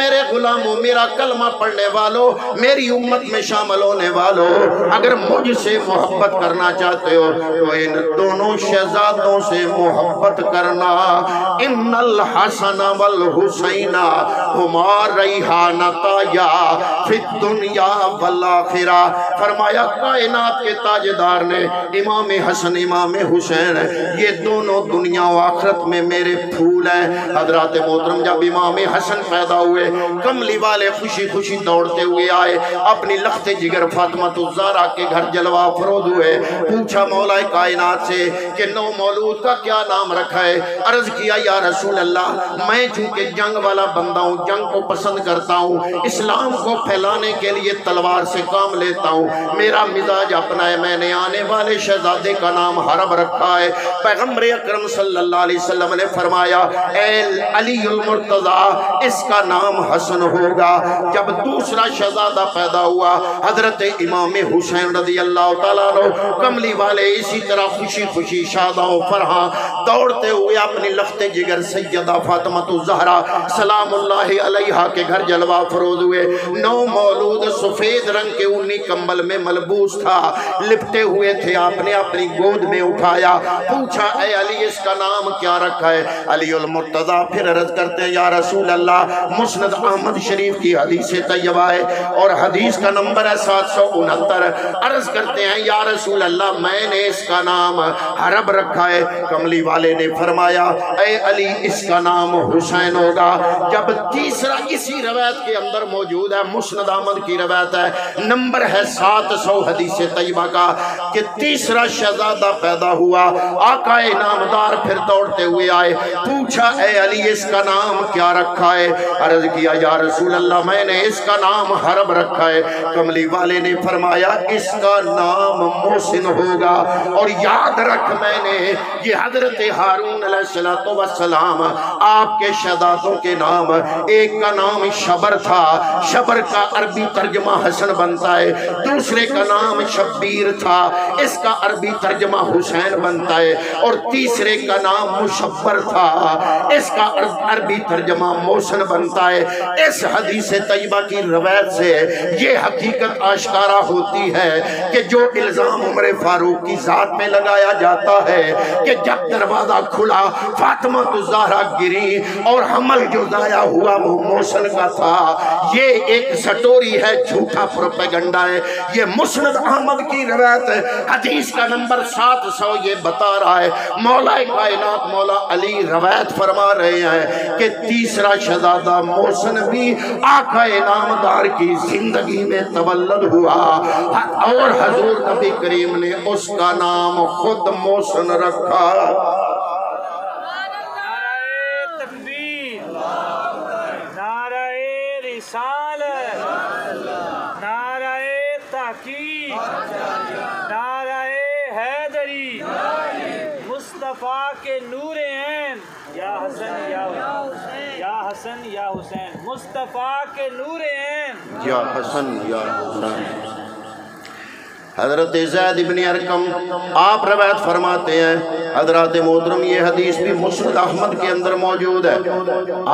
میرے غلاموں، میرا کلمہ پڑھنے والوں، میری امت میں شامل ہونے والوں، اگر مجھ سے محبت کرنا چاہتے ہو تو ان دونوں شہزادوں سے محبت کرنا۔ ان الحسن والحسین ہما ریحانتایا فی الدنیا والآخرہ۔ فرمایا کائنات کے تاجدار نے امام حسن امام حسین یہ دونوں دنیا و آخرت میں میرے پھول ہیں۔ حضرات محترم جب امام حسن پیدا ہوئے کملی والے خوشی خوشی دوڑتے ہوئے آئے، اپنی لخت جگر فاطمہ الزہرا کے گھر جلوہ افروز ہوئے، پوچھا مولا کائنات سے کہ نو مولود کا کیا نام رکھا ہے؟ عرض کیا یا رسول اللہ میں چونکہ جنگ والا بندہ ہوں، جنگ کو پسند کرتا ہوں، اسلام کو پھیلانے کے لیے تلوار سے کام لیتا ہوں، میرا مزاج اپنا ہے، میں نے آنے والے شہزادے کا نام حرب رکھا ہے۔ پیغمبر اکرم صلی اللہ علیہ وسلم نے فرمایا اے علی المرتضی اس کا نام حسن ہوگا۔ جب دوسرا شہزادہ پیدا ہوا حضرت امام حسین رضی اللہ تعالیٰ عنہ کملی والے اسی طرح خوشی خوشی شاداں و فرحاں دوڑتے ہوئے اپنی لخت جگر سیدہ فاطمہ الزہرا سلام اللہ علیہا کے گھر جلوہ افروز ہوئے۔ نو مولود سفید رنگ کے اونی کمبل میں ملبوس تھا، لپٹے ہوئے تھے، آپ نے اپنی گود میں اٹھایا، پوچھا اے علی اس کا نام کیا رکھا ہے؟ علی المرتضی پھر عرض کرتے ہیں یا رسول اللہ مسند احمد شریف کی حدیث طیبہ ہے اور حدیث کا نمبر ہے 769۔ عرض کرتے ہیں یا رسول اللہ میں نے اس کا نام حرب رکھا ہے۔ کملی والے نے فرمایا اے علی اس کا نام حسین ہوگا۔ جب تیسرا اسی روایت کے اندر موجود ہے، مسند احمد کی روایت ہے، نمبر ہے 700 حدیث طیبہ کا، کہ تیسرا شہزادہ پیدا ہوا، آقا نامدار پھر دوڑتے ہوئے آئے، پوچھا اے علی اس کا نام کیا رکھا ہے؟ عرض کیا یا رسول اللہ میں نے اس کا نام حرب رکھا ہے۔ کملی والے نے فرمایا اس کا نام محسن ہوگا، اور یاد رکھ میں نے یہ حضرت ہارون علیہ السلام آپ کے شہزادوں کے نام، ایک کا نام شبر تھا، شبر کا عربی ترجمہ حسن بنتا ہے، دوسرے کا نام شبیر تھا، اس کا عربی ترجمہ حسین بنتا ہے، اور تیسرے کا نام مشبر تھا، اس کا عربی ترجمہ محسن بنتا ہے۔ اس حدیث طیبہ کی روایت سے یہ حقیقت آشکارا ہوتی ہے کہ جو الزام عمر فاروق کی ذات میں لگایا جاتا ہے کہ جب دروازہ کھلا فاطمہ الزہرا گری اور حمل جو ضائع ہوا وہ محسن کا تھا، یہ ایک سٹوری ہے، جھوٹا پروپیگنڈا ہے۔ یہ مسند احمد کی روایت ہے، حدیث کا نمبر 700 یہ بتا رہا ہے۔ مولا کائنات مولا علی روایت فرما رہے ہیں کہ تیسرا شہزادہ محسن بھی آقا نامدار کی زندگی میں تولد ہوا، اور حضور نبی کریم نے اس کا نام خود محسن رکھا۔ نعرہ تکبیر، نعرہ رسالت، نعرہ تحقیق، نعرہ حیدری، مصطفیٰ کے نور عین، یا حسن یا حسین، یا حسن یا حسین، مصطفیٰ کے نور عین، یا حسن یا حسین۔ حضرت زید بن ارقم آپ روایت فرماتے ہیں، حضرات محترم یہ حدیث بھی مسند احمد کے اندر موجود ہے،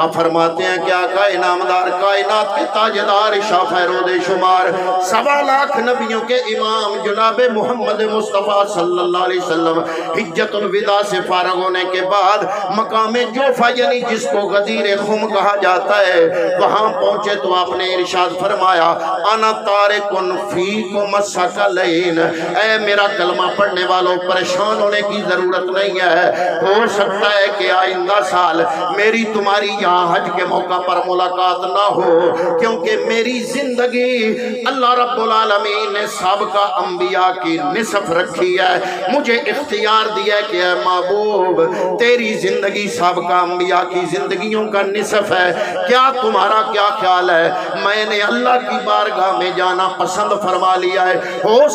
آپ فرماتے ہیں کہ آقا انعامدار کائنات کے تاجدار شاہ خیرود شمار 1.25 لاکھ نبیوں کے امام جناب محمد مصطفیٰ صلی اللہ علیہ وسلم حجت الوداع سے فارغ ہونے کے بعد مقام جوفہ یعنی جس کو غدیر خم کہا جاتا ہے وہاں پہنچے تو آپ نے ارشاد فرمایا انا تارکن فیکم الثقلین، اے میرا کلمہ پڑھنے والوں پریشان ہونے کی ضرورت نہیں ہے، ہو سکتا ہے کہ آئندہ سال میری تمہاری یہاں حج کے موقع پر ملاقات نہ ہو، کیونکہ میری زندگی اللہ رب العالمین نے سابقہ انبیاء کی نصف رکھی ہے، مجھے اختیار دیا ہے کہ اے محبوب تیری زندگی سابقہ انبیاء کی زندگیوں کا نصف ہے، کیا تمہارا کیا خیال ہے؟ میں نے اللہ کی بارگاہ میں جانا پسند فرما لیا ہے، ہو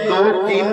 2-3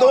2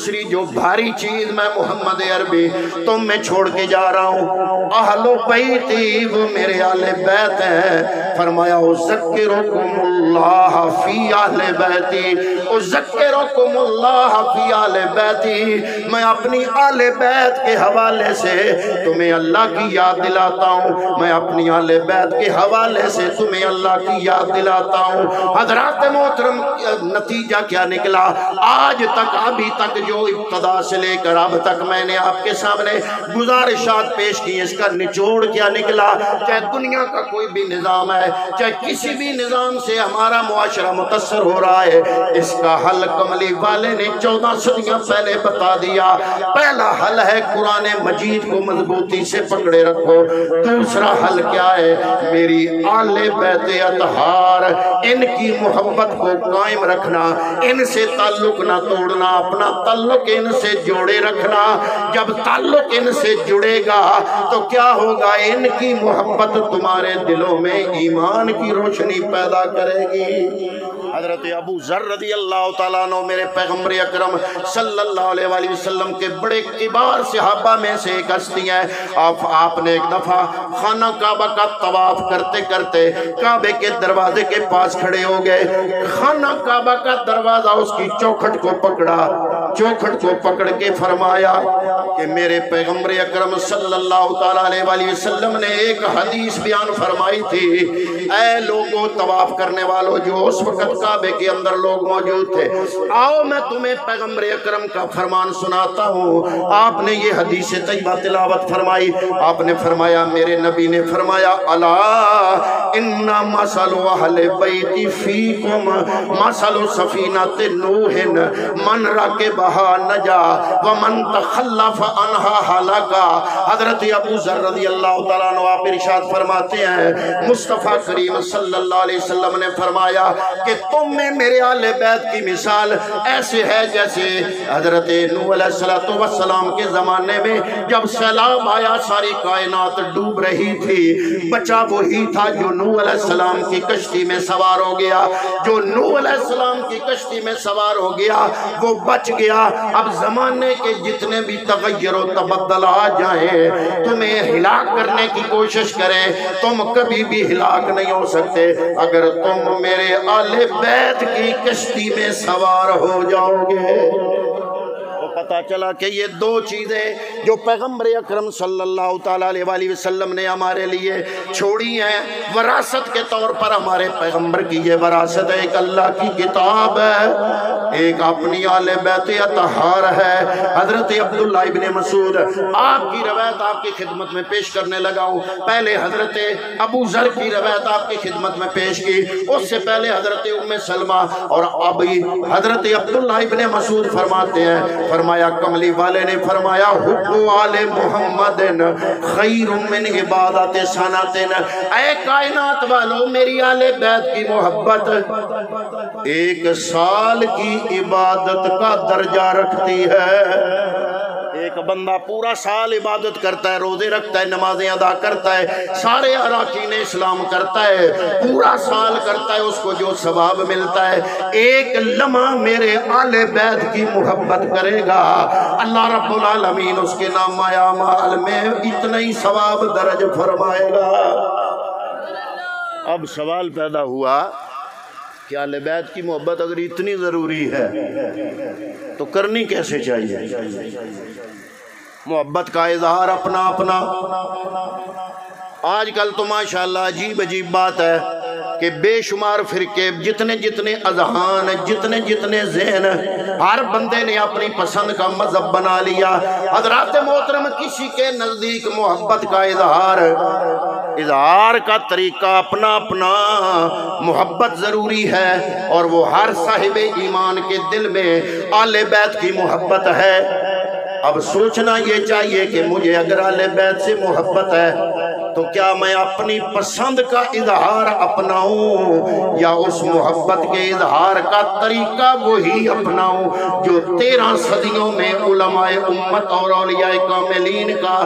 دوسری جو بھاری چیز میں محمد عربی تم میں چھوڑ کے جا رہا ہوں، اہل بیتی وہ میرے اہل بیت ہیں۔ فرمایا اذکرکم اللہ فی اہل بیتی، اذکرکم اللہ فی اہل بیتی، میں اپنی اہل بیت کے حوالے سے تمہیں اللہ کی یاد دلاتا ہوں، میں اپنی اہل بیت کے حوالے سے تمہیں اللہ کی یاد دلاتا ہوں۔ حضرات محترم، نتیجہ کیا نکلا؟ آج تک ابھی تک جو ابتدا سے لے کر اب تک میں نے آپ کے سامنے گزارشات پیش کی، اس کا نچوڑ کیا نکلا؟ چاہے دنیا کا کوئی بھی نظام ہے، چاہے کسی بھی نظام سے ہمارا معاشرہ متاثر ہو رہا ہے، اس کا حل کملی والے نے 14 صدیاں پہلے بتا دیا۔ پہلا حل ہے قرآن مجید کو مضبوطی سے پکڑے رکھو۔ دوسرا حل کیا ہے؟ میری آل بیت اطہار، ان کی محبت کو قائم رکھنا، ان سے تعلق نہ توڑنا، اپنا تعلق ان سے جوڑے رکھنا۔ جب تعلق ان سے جڑے گا تو کیا ہوگا؟ ان کی محبت تمہارے دلوں میں ایمان کی روشنی پیدا کرے گی۔ حضرت ابو ذر رضی اللہ تعالیٰ عنہ میرے پیغمبر اکرم صلی اللہ علیہ وآلہ وسلم کے بڑے کبار صحابہ میں سے ایک ہستی ہیں۔ آپ نے ایک دفعہ خانہ کعبہ کا طواف کرتے کرتے کعبے کے دروازے کے پاس کھڑے ہو گئے۔ خانہ کعبہ کا دروازہ اس کی چوکھٹ کو پکڑا، چوکھٹ کو پکڑ کے فرمایا کہ میرے پیغمبر اکرم صلی اللہ تعالیٰ علیہ وآلہ وسلم نے ایک حدیث بیان فرمائی تھی، اے لوگوں طواف کرنے والوں جو اس وقت کعبے کے اندر لوگ موجود تھے، آؤ میں تمہیں پیغمبر اکرم کا فرمان سناتا ہوں۔ آپ نے یہ حدیث طیبہ تلاوت فرمائی۔ آپ نے فرمایا، میرے نبی نے فرمایا، الا ان مثل اہل بیت فیکم مثل سفینۃ نوح من رکبھا نجا ومن تخلف عنہا ہلکا۔ حضرت ابو ذر رضی اللہ تعالیٰ عنہ آپ ارشاد فرماتے ہیں، مصطفیٰ کریم صلی اللہ علیہ وسلم نے فرمایا کہ تم میں میرے اہل بیت کی مثال ایسے ہے جیسے حضرت نوح علیہ السلام کے زمانے میں جب سیلاب آیا، ساری کائنات ڈوب رہی تھی، بچا وہی تھا جو نوح علیہ السلام کی کشتی میں سوار ہو گیا۔ جو نوح علیہ السلام کی کشتی میں سوار ہو گیا وہ بچ گیا۔ اب زمانے کے جتنے بھی تغیر و تبدل آ جائیں، تمہیں ہلاک کرنے کی کوشش کریں، تم کبھی بھی ہلاک نہیں ہو سکتے اگر تم میرے اہل بیت کی کشتی میں سوار ہو جاؤ گے۔ پتا چلا کہ یہ دو چیزیں جو پیغمبر اکرم صلی اللہ تعالیٰ علیہ وآلہ وسلم نے ہمارے لیے چھوڑی ہیں وراثت کے طور پر، ہمارے پیغمبر کی یہ وراثت ہے، ایک اللہ کی کتاب ہے، ایک اپنی آل بیت اطہار ہے۔ حضرت عبداللہ ابن مسعود آپ کی روایت آپ کی خدمت میں پیش کرنے لگا ہوں۔ پہلے حضرت ابو ذر کی روایت آپ کی خدمت میں پیش کی، اس سے پہلے حضرت ام سلمہ، اور ابھی حضرت عبداللہ ابن مسعود فرماتے ہیں، فرمایا کملی والے نے فرمایا، حب آل محمد خیر من عبادت سنت، اے کائنات والو میری آل بیت کی محبت 1 سال کی عبادت کا درجہ رکھتی ہے۔ ایک بندہ پورا سال عبادت کرتا ہے، روزے رکھتا ہے، نمازیں ادا کرتا ہے، سارے اراکین اسلام کرتا ہے، پورا سال کرتا ہے، اس کو جو ثواب ملتا ہے، ایک لمحہ میرے آل بیت کی محبت کرے گا، اللہ رب العالمین اس کے نام اعمال میں اتنا ہی ثواب درج فرمائے گا۔ اب سوال پیدا ہوا کہ اہل بیت کی محبت اگر اتنی ضروری ہے تو کرنی کیسے چاہیے؟ محبت کا اظہار اپنا اپنا۔ آج کل تو ماشاءاللہ عجیب عجیب بات ہے کہ بے شمار فرقے، جتنے جتنے اذہان، جتنے جتنے ذہن، ہر بندے نے اپنی پسند کا مذہب بنا لیا۔ حضرات محترم، کسی کے نزدیک محبت کا اظہار کا طریقہ اپنا اپنا، محبت ضروری ہے، اور وہ ہر صاحب ایمان کے دل میں آل بیت کی محبت ہے۔ اب سوچنا یہ چاہیے کہ مجھے اگر اہل بیت سے محبت ہے تو کیا میں اپنی پسند کا اظہار اپناؤں یا اس محبت کے اظہار کا طریقہ وہی اپناؤں جو 13 صدیوں میں علماء امت اور اولیاء کاملین کا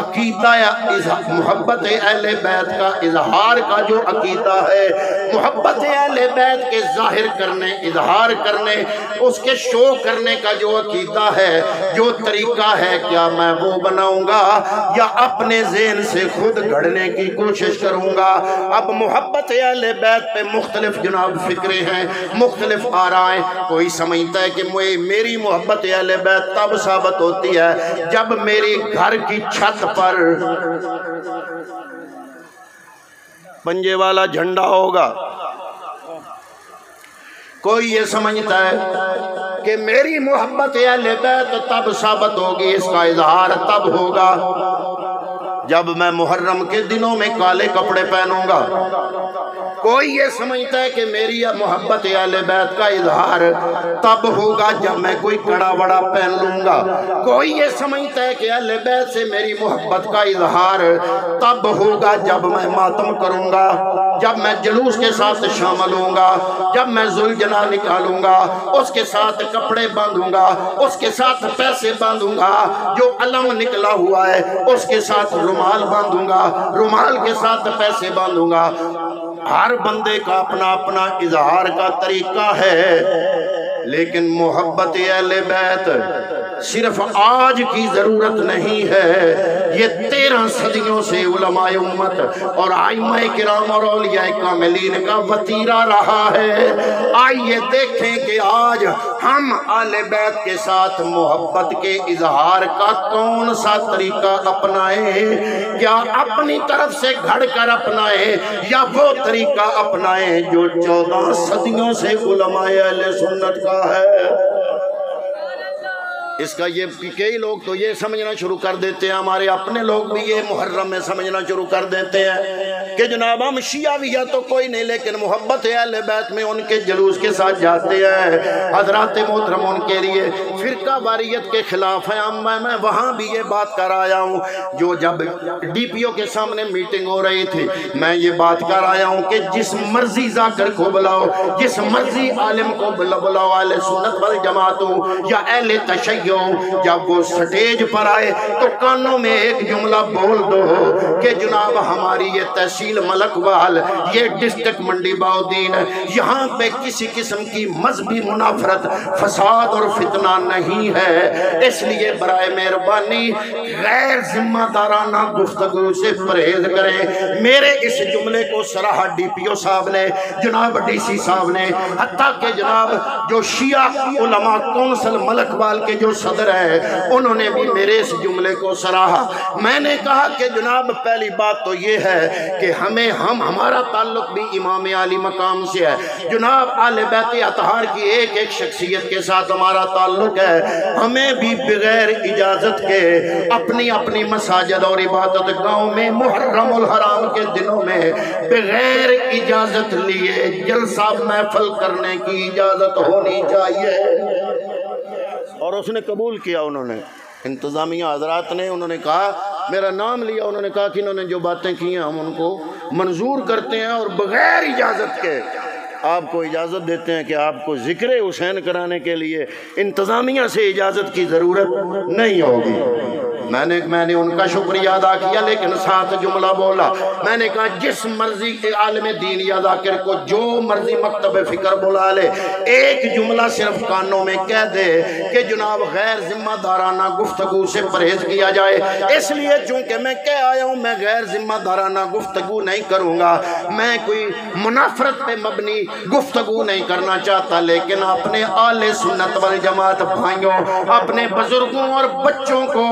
عقیدہ محبت اہل بیت کا اظہار کا جو عقیدہ ہے، محبت اہل بیت کے ظاہر کرنے، اظہار کرنے، اس کے شو کرنے کا جو عقیدہ ہے، جو طریقہ ہے، کیا میں وہ بناؤں گا یا اپنے ذہن سے خود گھڑنے کی کوشش کروں گا؟ اب محبت اہل بیت پہ مختلف جناب فکریں ہیں، مختلف آرائیں۔ کوئی سمجھتا ہے کہ میری محبت اہل بیت تب ثابت ہوتی ہے جب میری گھر کی چھت پر پنجے والا جھنڈا ہوگا۔ کوئی یہ سمجھتا ہے کہ میری محبت اہل بیت تب ثابت ہوگی، اس کا اظہار تب ہوگا جب میں محرم کے دنوں میں کالے کپڑے پہنوں گا۔ کوئی یہ سمجھتا ہے کہ میری محبت اہل بیت کا اظہار تب ہوگا جب میں کوئی کڑا وڑا پہن لوں گا۔ کوئی یہ سمجھتا ہے کہ اہل بیت سے میری محبت کا اظہار تب ہوگا جب میں ماتم کروں گا، جب میں جلوس کے ساتھ شامل ہوں گا، جب میں ذوالجلال نکالوں گا، اس کے ساتھ کپڑے باندھوں گا، اس کے ساتھ پیسے باندھوں گا، جو علم نکلا ہوا ہے اس کے ساتھ رومال باندھوں گا، رومال کے ساتھ پیسے باندھوں گا۔ ہر بندے کا اپنا اپنا اظہار کا طریقہ ہے، لیکن محبت اہل بیت صرف آج کی ضرورت نہیں ہے، یہ 13 صدیوں سے علماء امت اور ائمہ کرام اور اولیاء کاملین کا وتیرہ رہا ہے۔ آئیے دیکھیں کہ آج ہم اہل بیت کے ساتھ محبت کے اظہار کا کون سا طریقہ اپنائیں، کیا اپنی طرف سے گھڑ کر اپنائیں یا وہ طریقہ اپنائیں جو 14 صدیوں سے علماء اہل سنت کا ہے۔ اس کا یہ کئی لوگ تو یہ سمجھنا شروع کر دیتے ہیں، ہمارے اپنے لوگ بھی یہ محرم میں سمجھنا شروع کر دیتے ہیں کہ جناب ہم شیعہ بھی یا تو کوئی نہیں، لیکن محبت اہل بیت میں ان کے جلوس کے ساتھ جاتے ہیں۔ حضرات محترم ان کے لیے فرقہ واریت کے خلاف ہیں۔ میں وہاں بھی یہ بات کر آیا ہوں، جو جب ڈی پی او کے سامنے میٹنگ ہو رہی تھی، میں یہ بات کر آیا ہوں کہ جس مرضی ذاکر کو بلاؤ، جس مرضی عالم کو بلاؤ، اہل سنت والجماعت ہو یا اہل تشیع، جب وہ سٹیج پر آئے تو کانوں میں ایک جملہ بول دو کہ جناب ہماری یہ تحصیل ملک وال، یہ ڈسٹرکٹ منڈی باؤدین، یہاں پہ کسی قسم کی مذہبی منافرت، فساد اور فتنہ نہیں ہے، اس لیے برائے مہربانی غیر ذمہ دارانہ گفتگو سے پرہیز کریں۔ میرے اس جملے کو سراہا ڈی پی او صاحب نے، جناب ڈی سی صاحب نے، حتیٰ کہ جناب جو شیعہ علماء کونسل ملک وال کے جو صدر ہے انہوں نے بھی میرے اس جملے کو سراہا۔ میں نے کہا کہ جناب پہلی بات تو یہ ہے کہ ہمارا تعلق بھی امام عالی مقام سے ہے، جناب اہل بیت اطہار کی ایک ایک شخصیت کے ساتھ ہمارا تعلق ہے۔ ہمیں بھی بغیر اجازت کے اپنی اپنی مساجد اور عبادت گاہوں میں محرم الحرام کے دنوں میں بغیر اجازت لیے جلسہ محفل کرنے کی اجازت ہونی چاہیے، اور اس نے قبول کیا۔ انہوں نے انتظامیہ حضرات نے، انہوں نے کہا، میرا نام لیا، انہوں نے کہا کہ انہوں نے جو باتیں کی ہیں ہم ان کو منظور کرتے ہیں اور بغیر اجازت کے آپ کو اجازت دیتے ہیں کہ آپ کو ذکر حسین کرانے کے لیے انتظامیہ سے اجازت کی ضرورت نہیں ہوگی۔ میں نے ان کا شکریہ ادا کیا، لیکن ساتھ جملہ بولا، میں نے کہا جس مرضی کے عالم دین یا ذاکر کو جو مرضی مکتب فکر بلا لے، ایک جملہ صرف کانوں میں کہہ دے کہ جناب غیر ذمہ دارانہ گفتگو سے پرہیز کیا جائے۔ اس لیے چونکہ میں کہہ آیا ہوں میں غیر ذمہ دارانہ گفتگو نہیں کروں گا، میں کوئی منافرت پہ مبنی گفتگو نہیں کرنا چاہتا، لیکن اپنے اہل سنت والجماعت بھائیوں، اپنے بزرگوں اور بچوں کو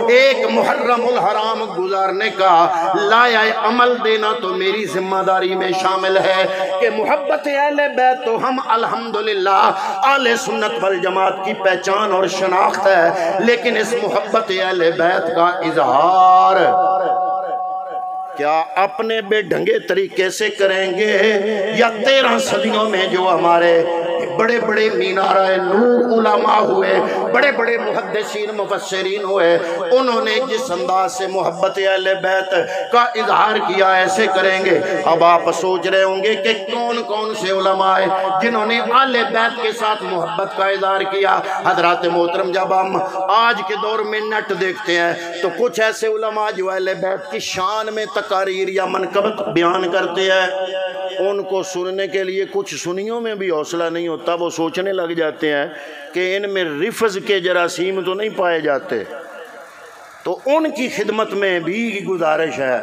ایک محرم الحرام گزارنے کا لائحہ عمل دینا تو میری ذمہ داری میں شامل ہے کہ محبت اہل بیت تو ہم الحمدللہ اہل سنت والجماعت کی پہچان اور شناخت ہے، لیکن اس محبت اہل بیت کا اظہار کیا اپنے بے ڈھنگے طریقے سے کریں گے یا 13 صدیوں میں جو ہمارے بڑے بڑے مینارہ نور علماء ہوئے، بڑے بڑے محدثین مفسرین ہوئے، انہوں نے جس انداز سے محبت اہل بیت کا اظہار کیا ایسے کریں گے؟ اب آپ سوچ رہے ہوں گے کہ کون کون سے علماء جنہوں نے اہل بیت کے ساتھ محبت کا اظہار کیا۔ حضرات محترم، جب ہم آج کے دور میں نیٹ دیکھتے ہیں تو کچھ ایسے علماء جو اہل بیت کی شان میں تقاریر یا منقبت بیان کرتے ہیں، ان کو سننے کے لیے کچھ سنیوں میں بھی حوصلہ نہیں ہوتا، وہ سوچنے لگ جاتے ہیں کہ ان میں رفض کے جراثیم تو نہیں پائے جاتے۔ تو ان کی خدمت میں بھی گزارش ہے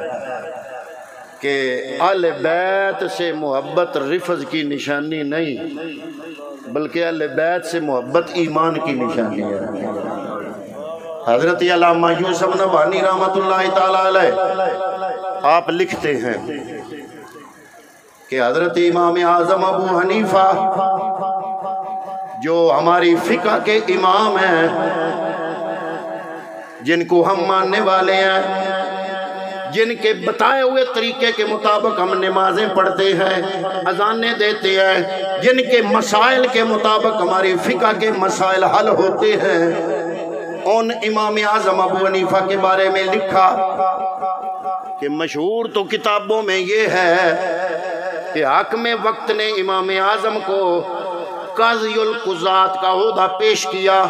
کہ اہل بیت سے محبت رفض کی نشانی نہیں، بلکہ اہل بیت سے محبت ایمان کی نشانی ہے۔ حضرت علامہ یوسف نبہانی رحمۃ اللہ تعالی علیہ آپ لکھتے ہیں کہ حضرت امام اعظم ابو حنیفہ جو ہماری فقہ کے امام ہیں، جن کو ہم ماننے والے ہیں، جن کے بتائے ہوئے طریقے کے مطابق ہم نمازیں پڑھتے ہیں، اذانیں دیتے ہیں، جن کے مسائل کے مطابق ہماری فقہ کے مسائل حل ہوتے ہیں، ان امام اعظم ابو حنیفہ کے بارے میں لکھا کہ مشہور تو کتابوں میں یہ ہے کہ حاکم وقت نے امام اعظم کو قاضی القضات کا عہدہ پیش کیا،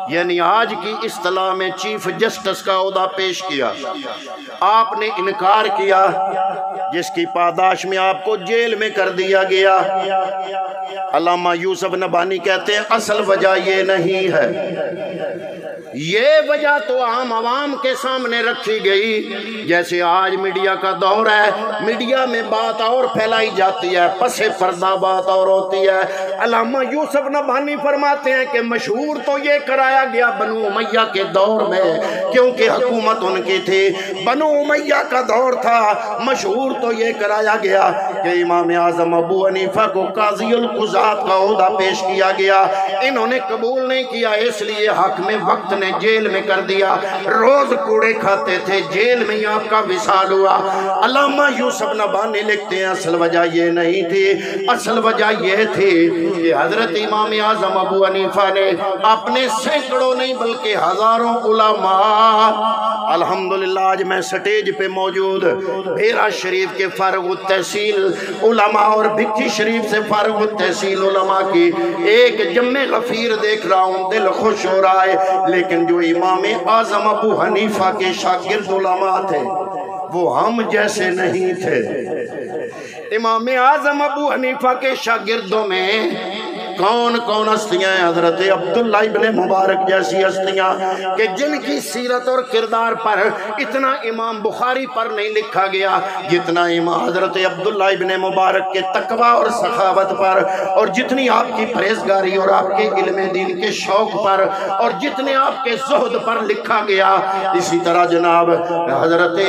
یعنی آج کی اصطلاح میں چیف جسٹس کا عہدہ پیش کیا۔ آپ نے انکار کیا، جس کی پاداش میں آپ کو جیل میں کر دیا گیا۔ علامہ یوسف نبہانی کہتے ہیں اصل وجہ یہ نہیں ہے، یہ وجہ تو عوام کے سامنے رکھی گئی، جیسے آج میڈیا کا دور ہے، میڈیا میں بات اور پھیلائی جاتی ہے، پس پردہ بات اور ہوتی ہے۔ علامہ یوسف نبہانی فرماتے ہیں کہ مشہور تو یہ کرایا گیا بنو امیہ کے دور میں، کیونکہ حکومت ان کی تھی، بنو امیہ کا دور تھا، مشہور تو یہ کرایا گیا کہ امام اعظم ابو حنیفہ کو قاضی القضات کا عہدہ پیش کیا گیا، انہوں نے قبول نہیں کیا، اس لیے حاکم وقت نے جیل میں کر دیا، روز کوڑے کھاتے تھے، جیل میں ہی آپ کا وصال ہوا۔ علامہ یوسف نبہانی لکھتے ہیں اصل وجہ یہ نہیں تھی، اصل وجہ یہ تھی کہ حضرت امام اعظم ابو حنیفہ نے اپنے سینکڑوں نہیں بلکہ ہزاروں علماء، الحمدللہ آج میں سٹیج پہ موجود بھیرا شریف کے فارغ التحصیل علماء اور بھکی شریف سے فارغ التحصیل علماء کی ایک جمع غفیر دیکھ رہا ہوں، دل خوش ہو رہا ہے، لیکن جو امام اعظم ابو حنیفہ کے شاگرد علماء تھے وہ ہم جیسے نہیں تھے۔ امام اعظم ابو حنیفہ کے شاگردوں میں کون کون ہستیاں ہیں؟ حضرت عبداللہ ابن مبارک جیسی ہستیاں کہ جن کی سیرت اور کردار پر اتنا امام بخاری پر نہیں لکھا گیا جتنا امام حضرت عبداللہ ابن مبارک کے تقوی اور سخاوت پر، اور جتنی آپ کی پرہیزگاری اور آپ کے علم دین کے شوق پر، اور جتنے آپ کے زہد پر لکھا گیا۔ اسی طرح جناب حضرت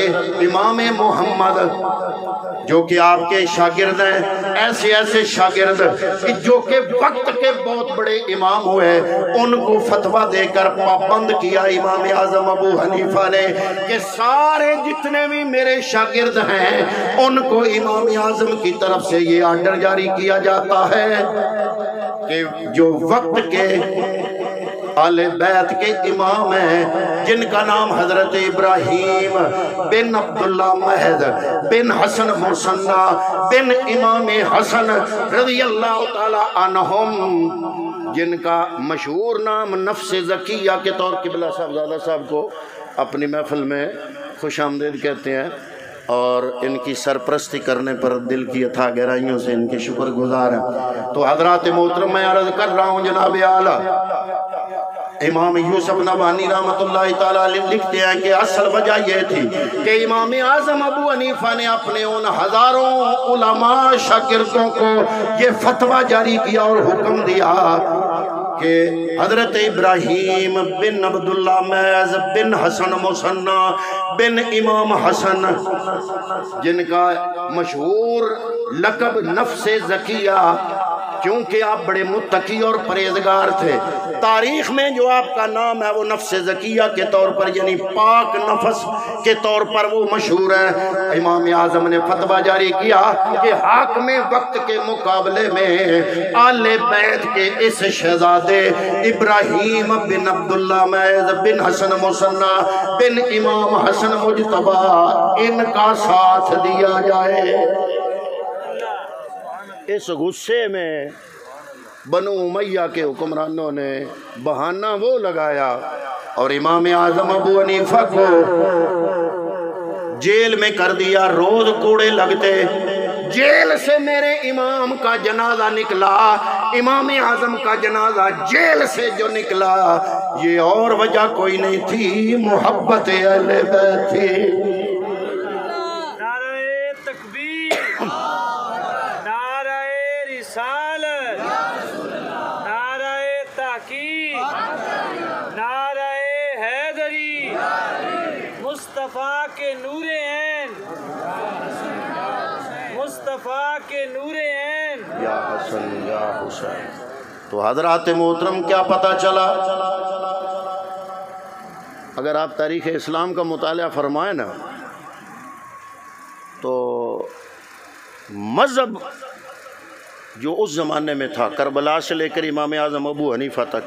امام محمد جو کہ آپ کے شاگرد ہیں، ایسے ایسے شاگرد جو کہ وقت کے بہت بڑے امام ہوئے، ان کو فتویٰ دے کر پابند کیا امام اعظم ابو حنیفہ نے کہ سارے جتنے بھی میرے شاگرد ہیں ان کو امام اعظم کی طرف سے یہ آرڈر جاری کیا جاتا ہے کہ جو وقت کے اہل بیت کے امام ہیں، جن کا نام حضرت ابراہیم بن عبداللہ مہد بن حسن مصنع بن امام حسن رضی اللہ تعالی عنہم، جن کا مشہور نام نفس زکیہ کے طور قبلہ صاحبزادہ صاحب کو اپنی محفل میں خوش آمدید کہتے ہیں، اور ان کی سرپرستی کرنے پر دل کی اتھا گہرائیوں سے ان کے شکر گزار ہیں۔ تو حضرات محترم میں عرض کر رہا ہوں جناب اعلیٰ امام یوسف نبہانی رحمۃ اللہ تعالی لکھتے ہیں کہ اصل وجہ یہ تھی کہ امام اعظم ابو حنیفہ نے اپنے ان ہزاروں علماء شاگردوں کو یہ فتویٰ جاری کیا اور حکم دیا کہ حضرت ابراہیم بن عبداللہ میز بن حسن مصنع بن امام حسن، جن کا مشہور لقب نفس زکیہ، کیونکہ آپ بڑے متقی اور پرہیزگار تھے، تاریخ میں جو آپ کا نام ہے وہ نفس زکیہ کے طور پر یعنی پاک نفس کے طور پر وہ مشہور ہے۔ امام اعظم نے فتویٰ جاری کیا کہ حاکم وقت کے مقابلے میں آل بیت کے اس شہزادے ابراہیم بن عبداللہ میز بن حسن مصنع بن امام حسن مجتبی ان کا ساتھ دیا جائے۔ اس غصے میں بنو امیہ کے حکمرانوں نے بہانہ وہ لگایا اور امام اعظم ابو حنیفہ کو جیل میں کر دیا، روز کوڑے لگتے، جیل سے میرے امام کا جنازہ نکلا، امام اعظم کا جنازہ جیل سے جو نکلا، یہ اور وجہ کوئی نہیں تھی، محبت اہل بیت تھی۔ نعرہ تکبیر، نعرہ رسالت، نعرہ تحقیق، نعرہ حیدری، مصطفیٰ کے نور عین، مصطفیٰ کے نور عین، یا حسن یا حسین۔ تو حضرات محترم کیا پتہ چلا؟ اگر آپ تاریخ اسلام کا مطالعہ فرمائیں نا تو مذہب جو اس زمانے میں تھا، کربلا سے لے کر امام اعظم ابو حنیفہ تک،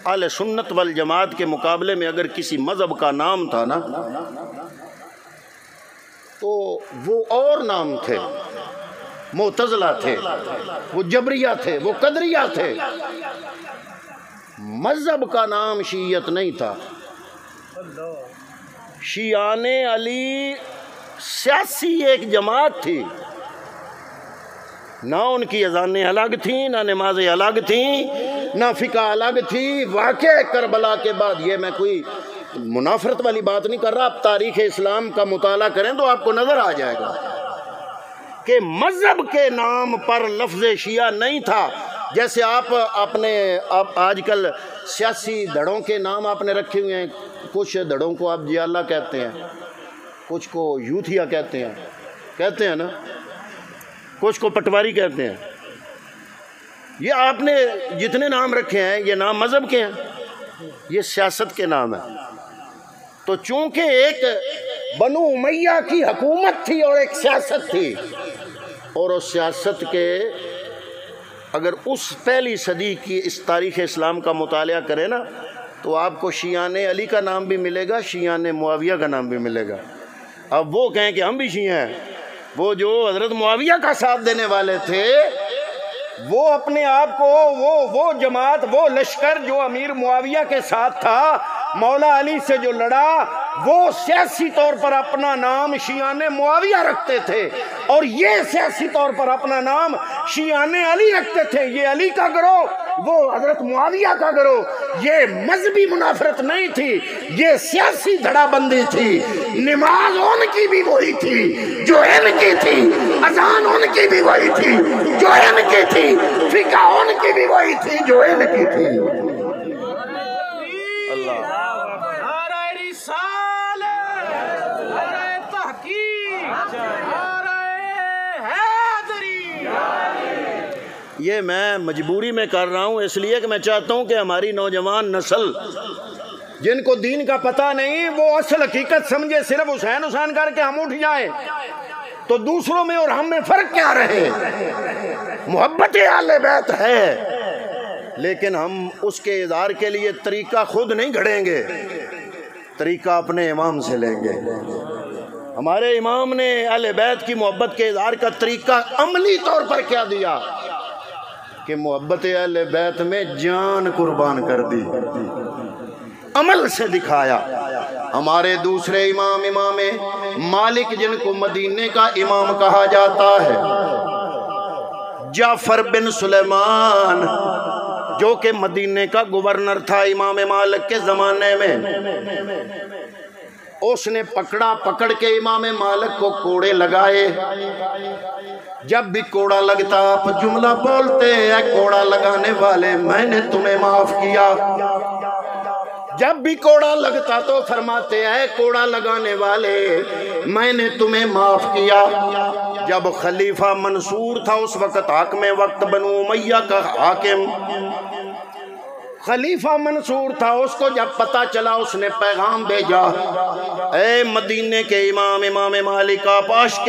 اہل سنت والجماعت کے مقابلے میں اگر کسی مذہب کا نام تھا نا تو وہ اور نام تھے، معتزلہ تھے، وہ جبریہ تھے، وہ قدریہ تھے۔ مذہب کا نام شیعیت نہیں تھا۔ شیعان علی سیاسی ایک جماعت تھی، نہ ان کی اذانیں الگ تھیں، نہ نمازیں الگ تھیں، نہ فقہ الگ تھی۔ واقعہ کربلا کے بعد، یہ میں کوئی منافرت والی بات نہیں کر رہا، آپ تاریخ اسلام کا مطالعہ کریں تو آپ کو نظر آ جائے گا کہ مذہب کے نام پر لفظ شیعہ نہیں تھا۔ جیسے آپ نے آج کل سیاسی دھڑوں کے نام آپ نے رکھے ہوئے ہیں، کچھ دھڑوں کو آپ جیالہ کہتے ہیں، کچھ کو یوتھیا کہتے ہیں نا، کچھ کو پٹواری کہتے ہیں۔ یہ آپ نے جتنے نام رکھے ہیں یہ نام مذہب کے ہیں، یہ سیاست کے نام ہیں۔ تو چونکہ ایک بنو امیہ کی حکومت تھی اور ایک سیاست تھی، اور اس سیاست کے اگر اس پہلی صدی کی اس تاریخ اسلام کا مطالعہ کرے نا تو آپ کو شیعان علی کا نام بھی ملے گا، شیعان معاویہ کا نام بھی ملے گا۔ اب وہ کہیں کہ ہم بھی شیعہ ہیں، وہ جو حضرت معاویہ کا ساتھ دینے والے تھے، وہ اپنے آپ کو وہ جماعت، وہ لشکر جو امیر معاویہ کے ساتھ تھا، مولا علی سے جو لڑا، وہ سیاسی طور پر اپنا نام شیعان معاویہ رکھتے تھے، اور یہ سیاسی طور پر اپنا نام شیعان علی رکھتے تھے۔ یہ علی کا گروہ، وہ حضرت معاویہ کا گروہ۔ یہ مذہبی منافرت نہیں تھی، یہ سیاسی دھڑا بندی تھی۔ نماز ان کی بھی وہی تھی جو ان کی تھی، اذان ان کی بھی وہی تھی جو ان کی تھی، فقہ ان کی بھی وہی تھی جو ان کی تھی۔ اللہ نعرہ رسالت، نعرہ تحقیق، نعرہ حیدری۔ یہ میں مجبوری میں کر رہا ہوں، اس لیے کہ میں چاہتا ہوں کہ ہماری نوجوان نسل جن کو دین کا پتہ نہیں، وہ اصل حقیقت سمجھے۔ صرف حسین حسین کر کے ہم اٹھ جائیں تو دوسروں میں اور ہم میں فرق کیا رہے؟ محبت اہل بیت ہے، لیکن ہم اس کے اظہار کے لیے طریقہ خود نہیں گھڑیں گے، طریقہ اپنے امام سے لیں گے۔ ہمارے امام نے اہل بیت کی محبت کے اظہار کا طریقہ عملی طور پر کیا دیا کہ محبت اہل بیت میں جان قربان کر دی، عمل سے دکھایا۔ ہمارے دوسرے امام مالک، جن کو مدینے کا امام کہا جاتا ہے، جعفر بن سلیمان، جو کہ مدینے کا گورنر تھا امام مالک کے زمانے میں، اس نے پکڑ کے امام مالک کو کوڑے لگائے۔ جب بھی کوڑا لگتا آپ جملہ بولتے، اے کوڑا لگانے والے میں نے تمہیں معاف کیا۔ جب بھی کوڑا لگتا تو فرماتے، اے کوڑا لگانے والے میں نے تمہیں معاف کیا۔ جب خلیفہ منصور تھا اس وقت حاکم وقت بنو امیہ کا حاکم، خلیفہ منصور تھا، اس کو جب پتہ چلا اس نے پیغام بھیجا، اے مدینے کے امام مالک، آپ عاشق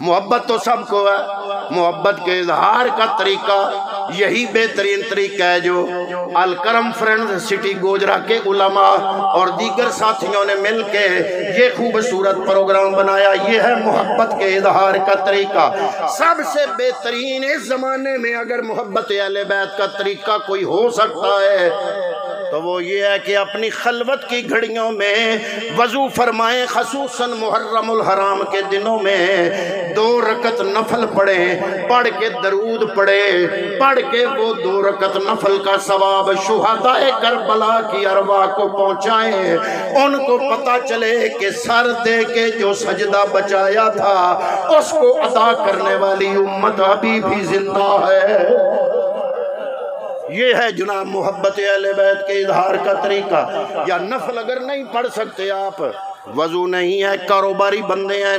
محبت تو سب کو ہے، محبت کے اظہار کا طریقہ یہی بہترین طریقہ ہے جو الکرم فرینڈز سٹی گوجرا کے علماء اور دیگر ساتھیوں نے مل کے یہ خوبصورت پروگرام بنایا۔ یہ ہے محبت کے اظہار کا طریقہ۔ سب سے بہترین اس زمانے میں اگر محبت اہل بیت کا طریقہ کوئی ہو سکتا ہے تو وہ یہ ہے کہ اپنی خلوت کی گھڑیوں میں وضو فرمائیں، خصوصاً محرم الحرام کے دنوں میں 2 رکعت نفل پڑھیں، پڑھ کے درود پڑھیں، پڑھ کے وہ 2 رکعت نفل کا ثواب شہداء کربلا کی ارواح کو پہنچائیں، ان کو پتہ چلے کہ سر دے کے جو سجدہ بچایا تھا اس کو ادا کرنے والی امت ابھی بھی زندہ ہے۔ یہ ہے جناب محبت اہل بیت کے اظہار کا طریقہ۔ یا نفل اگر نہیں پڑھ سکتے آپ، وضو نہیں ہے، کاروباری بندے ہیں،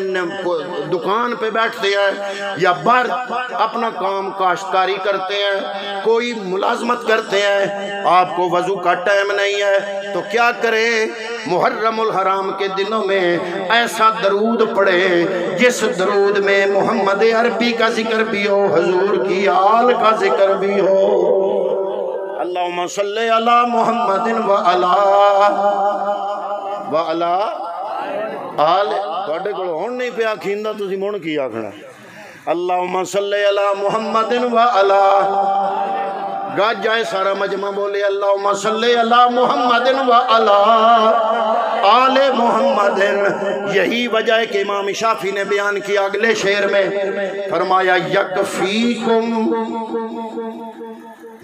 دکان پہ بیٹھتے ہیں یا باہر اپنا کام کاشتکاری کرتے ہیں، کوئی ملازمت کرتے ہیں، آپ کو وضو کا ٹائم نہیں ہے تو کیا کریں؟ محرم الحرام کے دنوں میں ایسا درود پڑھیں جس درود میں محمد عربی کا ذکر بھی ہو، حضور کی آل کا ذکر بھی ہو۔ اللہم صلی علی محمد وعلی آل۔ تواڈے کول ہن نہیں پیا کھیندا، تسی مون کی آکھنا؟ اللہم صلی علی محمد وعلی، گاج جائے سارا مجمع بولے اللہم صلی علی محمد وعلی آل محمد۔ یہی وجہ ہے کہ امام شافعی نے بیان کیا اگلے شعر میں، فرمایا یکفیکم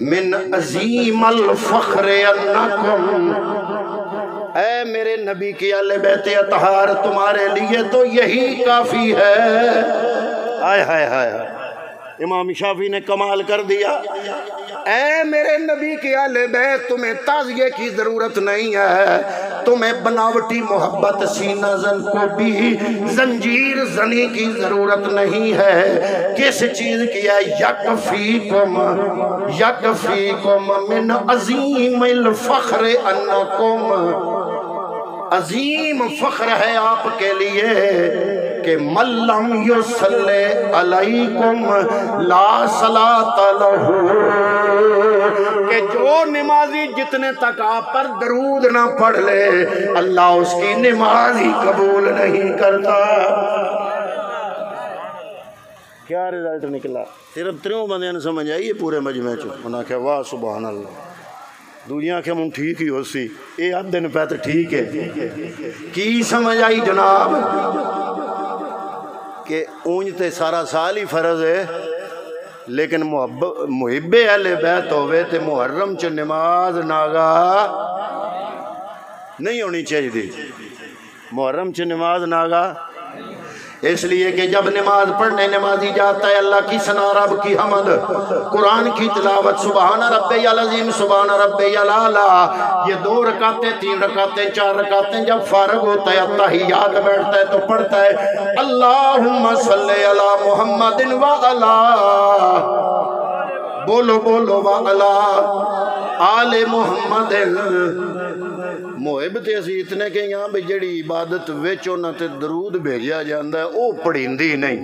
من عظیم الفخر انکم، اے میرے نبی کی اہل بیت اطہار تمہارے لیے تو یہی کافی ہے۔ آئے ہائے ہائے، امام شافعی نے کمال کر دیا۔ اے میرے نبی کی اہل بیت تمہیں تعزیے کی ضرورت نہیں ہے، تمہیں بناوٹی محبت سینہ زن کو بھی زنجیر زنی کی ضرورت نہیں ہے۔ کس چیز کی ہے؟ یکفیکم من عظیم الفخر انکم، عظیم فخر ہے آپ کے لیے کہ من لم یصلی علیکم لا صلاۃ لہ، کہ جو نمازی جتنے تک آپ پر درود نہ پڑھ لے اللہ اس کی نماز ہی قبول نہیں کرتا۔ کیا رزلٹ نکلا؟ صرف 3 بندے نے سمجھ آئی پورے مجمع چ، انہاں کہ واہ سبحان اللہ، دنیا کے من ٹھیک ہی ہو سی، اے آدھ دن پہ تو ٹھیک ہے۔ کی سمجھ آئی جناب؟ کہ اونج تے سارا سال ہی فرض ہے، لیکن محب اہل بیت ہوئے تے محرم چ نماز ناگا نہیں ہونی چاہیے دی، محرم چ نماز ناگا، اس لیے کہ جب نماز پڑھنے نمازی جاتا ہے اللہ کی ثنا، رب کی حمد، قرآن کی تلاوت، سبحان ربی العظیم سبحان ربی الاعلی، یہ 2 رکعتیں 3 رکعتیں 4 رکعتیں جب فارغ ہوتا ہے تحیات بیٹھتا ہے تو پڑھتا ہے اللہم صلی علی محمد وعلی، بولو بولو وعلی آل محمد۔ محب تے اسی اتنے کہ یہاں بھی جڑی عبادت وچ انہاں تے درود بھیجیا جاندا ہے او پڑھیندی نہیں۔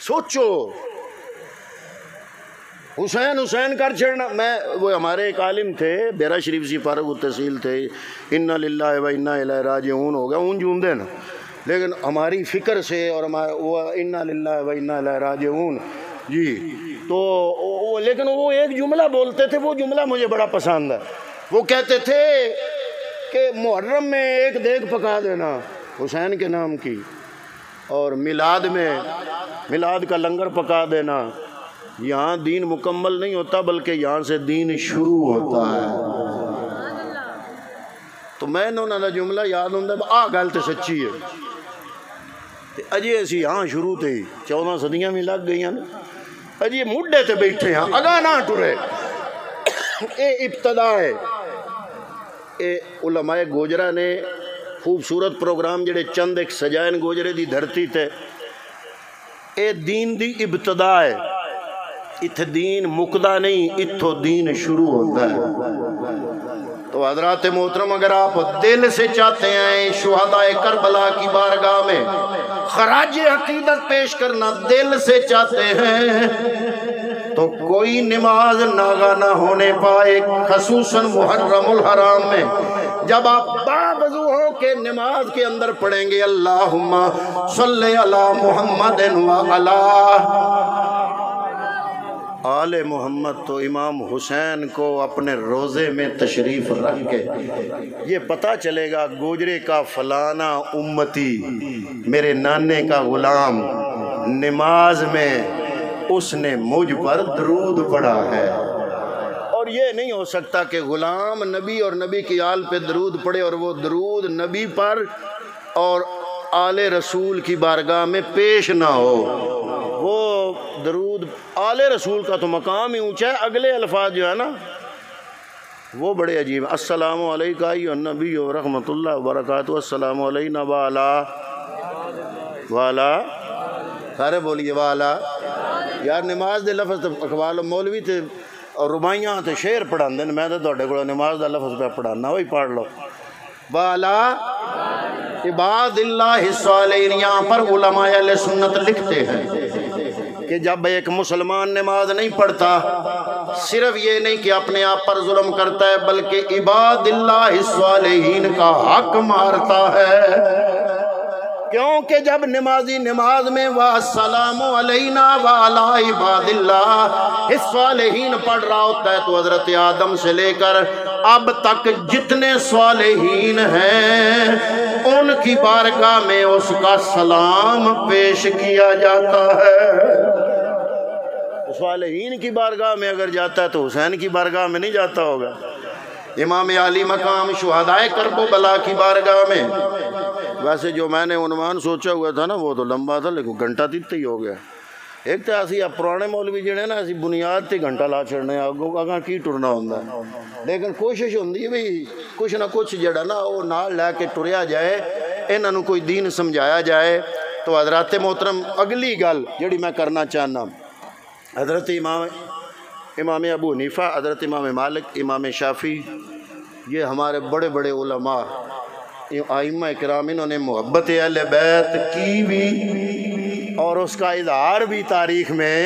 سوچو حسین کر چھڑنا۔ میں وہ ہمارے ایک عالم تھے بیرا شریف سی فارغ التحصیل تھے، انا للہ و انا الیہ راجعون ہو گیا اون جون دے نا، لیکن ہماری فکر سے اور وہ انا للہ و انا الیہ راجعون جی، تو لیکن وہ ایک جملہ بولتے تھے، وہ جملہ مجھے بڑا پسند ہے۔ وہ کہتے تھے کہ محرم میں ایک دیگ پکا دینا حسین کے نام کی، اور میلاد کا لنگر پکا دینا، یہاں دین مکمل نہیں ہوتا بلکہ یہاں سے دین شروع ہوتا ہے۔ تو میں انہوں نے جملہ یاد ہوں آ گل تو سچی ہے، اجے اسی ہاں شروع تے ہی 14 صدیاں بھی لگ گئی ہیں، اجے مڈے تے بیٹھے ہیں، اگاں نہ ٹرے۔ اے ابتدا ہے، اے علماء گوجرا نے خوبصورت پروگرام جڑے چند ایک سجائن گوجرے دی دھرتی تے، اے دین دی ابتدا ہے، اتھے دین مکدا نہیں، اتھو دین شروع ہوتا ہے۔ تو حضرات محترم اگر آپ دل سے چاہتے ہیں شہدائے کربلا کی بارگاہ میں خراج عقیدت پیش کرنا دل سے چاہتے ہیں تو کوئی نماز ناغا نہ ہونے پائے، خصوصاً محرم الحرام میں جب آپ باوضو ہو کے نماز کے اندر پڑھیں گے اللہم صلی علی محمد وعلی آل محمد، تو امام حسین کو اپنے روزے میں تشریف رکھ کے یہ پتہ چلے گا گوجرے کا فلانا امتی میرے نانے کا غلام نماز میں اس نے مجھ پر درود پڑھا ہے۔ اور یہ نہیں ہو سکتا کہ غلام نبی اور نبی کی آل پہ درود پڑھے اور وہ درود نبی پر اور آل رسول کی بارگاہ میں پیش نہ ہو۔ وہ درود آل رسول کا تو مقام ہی اونچا ہے، اگلے الفاظ جو ہے نا وہ بڑے عجیب ہیں۔ السلام علیکہ ایھا النبی ورحمۃ اللہ وبرکاتہ، السلام علینا وعلا سارے بولیے والا۔ یار نماز دے لفظ تے اقبال مولوی تے اور ربائیاں تے شعر پڑھاندے نے، میں تے تہاڈے کول نماز دا لفظ پہ پڑھانا، وہی پڑھ لو والا عباد اللہ الصالحین۔ یہاں پر علماء اہل سنت لکھتے ہیں کہ جب ایک مسلمان نماز نہیں پڑھتا، صرف یہ نہیں کہ اپنے آپ پر ظلم کرتا ہے بلکہ عباد اللہ الصالحین کا حق مارتا ہے، کیونکہ جب نمازی نماز میں وَالسَّلَامُ عَلَيْنَا وَعَلَىٰ عِبَادِ اللَّهِ الصَّالِحِينَ پڑھ رہا ہوتا ہے تو حضرت آدم سے لے کر اب تک جتنے صالحین ہیں ان کی بارگاہ میں اس کا سلام پیش کیا جاتا ہے۔ صالحین کی بارگاہ میں اگر جاتا ہے تو حسین کی بارگاہ میں نہیں جاتا ہوگا۔ امام علی مقام شہدائے کرب و بلا کی بارگاہ میں، ویسے جو میں نے عنوان سوچا ہوا تھا نا وہ تو لمبا تھا لیکن گھنٹہ تیتے ہی ہو گیا۔ ایک تو اسی اب پرانے مولوی جڑے نا اسی بنیاد تے گھنٹہ لا چھڑنے آگاں کی ٹرنا ہوندہ ہے، لیکن کوشش ہوندی ہے بھئی کچھ نہ کچھ جڑا نا وہ نال لے کے ٹریا جائے، انہوں کوئی دین سمجھایا جائے۔ تو حضرات محترم اگلی گل جڑی میں کرنا چاہنا، حضرت امام ابو حنیفہ، حضرت امام مالک، امام شافعی، یہ ہمارے بڑے بڑے علماء ائمہ کرام، انہوں نے محبت اہل بیت کی بھی اور اس کا اظہار بھی تاریخ میں